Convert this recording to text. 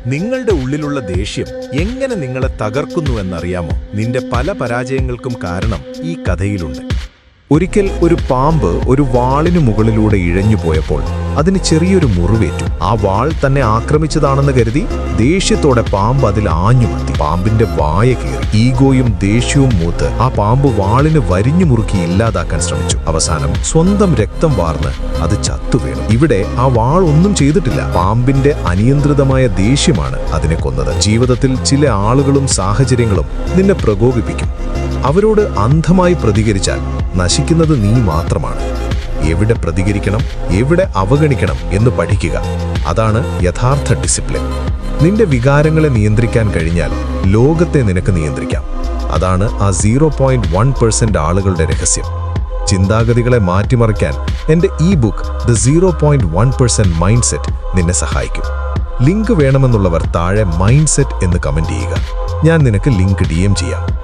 നിങ്ങളുടെ ഉള്ളിലുള്ള ദേഷ്യം എങ്ങനെ നിങ്ങളെ തകർക്കുന്നുവെന്നറിയാമോ? നിന്റെ പല പരാജയങ്ങൾക്കും കാരണം ഈ കഥയിലുണ്ട്. ഒരിക്കൽ ഒരു പാമ്പ് ഒരു വാളിനു മുകളിലൂടെ ഇഴഞ്ഞു പോയപ്പോൾ അതിന് ചെറിയൊരു മുറിവേറ്റു. ആ വാൾ തന്നെ ആക്രമിച്ചതാണെന്ന് കരുതി ദേഷ്യത്തോടെ പാമ്പ് അതിൽ ആഞ്ഞുമത്തി. പാമ്പിന്റെ വായ കീറി. ഈഗോയും ദേഷ്യവും മൂത്ത് ആ പാമ്പ് വാളിന് വരിഞ്ഞു മുറുക്കി ഇല്ലാതാക്കാൻ ശ്രമിച്ചു. അവസാനം സ്വന്തം രക്തം വാർന്ന് അത് ചത്തുവീണു. ഇവിടെ ആ വാൾ ഒന്നും ചെയ്തിട്ടില്ല. പാമ്പിന്റെ അനിയന്ത്രിതമായ ദേഷ്യമാണ് അതിനെ കൊന്നത്. ജീവിതത്തിൽ ചില ആളുകളും സാഹചര്യങ്ങളും നിന്നെ പ്രകോപിപ്പിക്കും. അവരോട് അന്ധമായി പ്രതികരിച്ചാൽ നശിക്കുന്നത് നീ മാത്രമാണ്. എവിടെ പ്രതികരിക്കണം, എവിടെ അവഗണിക്കണം എന്ന് പഠിക്കുക. അതാണ് യഥാർത്ഥ ഡിസിപ്ലിൻ. നിന്റെ വികാരങ്ങളെ നിയന്ത്രിക്കാൻ കഴിഞ്ഞാൽ ലോകത്തെ നിനക്ക് നിയന്ത്രിക്കാം. അതാണ് ആ 0.1% ആളുകളുടെ രഹസ്യം. ചിന്താഗതികളെ മാറ്റിമറിക്കാൻ എൻ്റെ ബുക്ക് ദ 0.1% മൈൻഡ് സെറ്റ് നിന്നെ സഹായിക്കും. ലിങ്ക് വേണമെന്നുള്ളവർ താഴെ മൈൻഡ് സെറ്റ് എന്ന് കമന്റ് ചെയ്യുക. ഞാൻ നിനക്ക് ലിങ്ക് DM ചെയ്യാം.